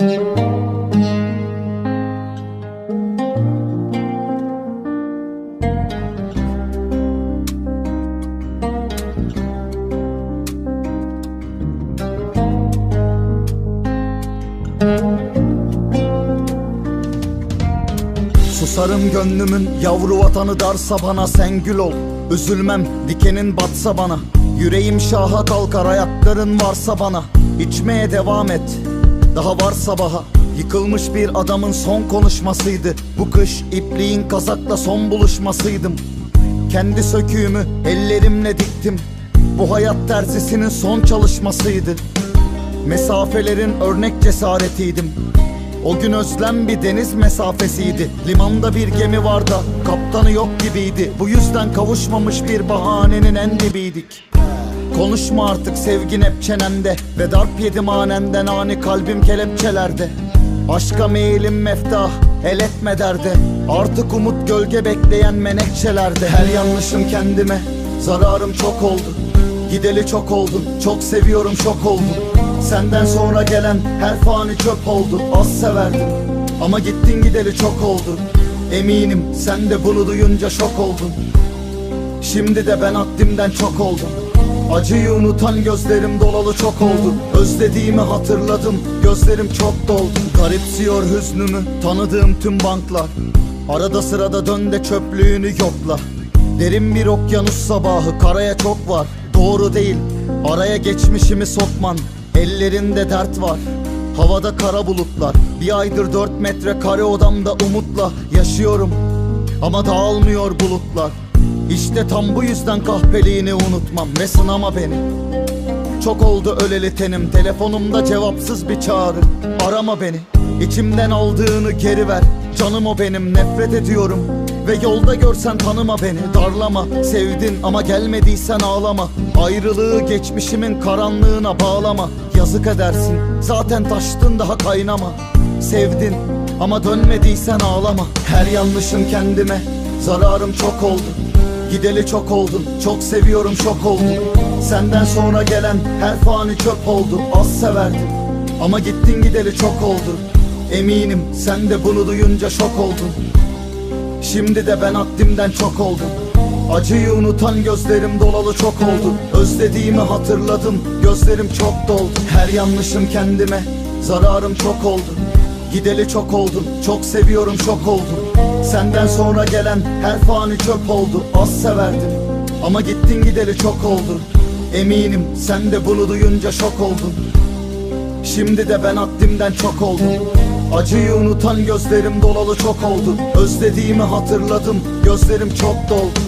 Susarım gönlümün yavru vatanı darsa bana, sen gül ol. Üzülmem dikenin batsa bana. Yüreğim şaha kalkar ayakların varsa bana. İçmeye devam et, daha var sabaha. Yıkılmış bir adamın son konuşmasıydı. Bu kış ipliğin kazakla son buluşmasıydım. Kendi söküğümü ellerimle diktim. Bu hayat terzisinin son çalışmasıydı. Mesafelerin örnek cesaretiydim. O gün özlem bir deniz mesafesiydi. Limanda bir gemi var da kaptanı yok gibiydi. Bu yüzden kavuşmamış bir bahanenin en dibiydik. Konuşma artık sevgin hep çenemde, ve darp yedim anenden, ani kalbim kelepçelerde. Aşka meyilim meftah, el etme derde. Artık umut gölge bekleyen menekşelerde. Her yanlışım kendime, zararım çok oldu. Gideli çok oldun, çok seviyorum şok oldum. Senden sonra gelen her fani çöp oldu. Az severdim ama gittin gideli çok oldu. Eminim sen de bunu duyunca şok oldun. Şimdi de ben haddimden çok oldum. Acıyı unutan gözlerim dolalı çok oldu. Özlediğimi hatırladım, gözlerim çok doldu. Garipsiyor hüznümü tanıdığım tüm banklar. Arada sırada dön de çöplüğünü yokla. Derin bir okyanus sabahı, karaya çok var. Doğru değil, araya geçmişimi sokman. Ellerinde dert var, havada kara bulutlar. Bir aydır 4 metrekare odamda umutla yaşıyorum, ama dağılmıyor bulutlar. İşte tam bu yüzden kahpeliğini unutmam ve sınama beni. Çok oldu öleli tenim, telefonumda cevapsız bir çağrı. Arama beni, içimden aldığını geri ver. Canım o benim, nefret ediyorum ve yolda görsen tanıma beni. Darlama, sevdin ama gelmediysen ağlama. Ayrılığı geçmişimin karanlığına bağlama. Yazık edersin, zaten taştın daha kaynama. Sevdin ama dönmediysen ağlama. Her yanlışım kendime, zararım çok oldu. Gideli çok oldun, çok seviyorum şok oldum. Senden sonra gelen her fani çöp oldu. Az severdim ama gittin gideli çok oldu. Eminim sen de bunu duyunca şok oldun. Şimdi de ben haddimden çok oldum. Acıyı unutan gözlerim dolalı çok oldu. Özlediğimi hatırladım, gözlerim çok doldu. Her yanlışım kendime, zararım çok oldu. Gideli çok oldun, çok seviyorum şok oldum. Senden sonra gelen her fani çöp oldu. Az severdim ama gittin gideli çok oldu. Eminim sen de bunu duyunca şok oldun. Şimdi de ben haddimden çok oldum. Acıyı unutan gözlerim dolalı çok oldu. Özlediğimi hatırladım, gözlerim çok doldu.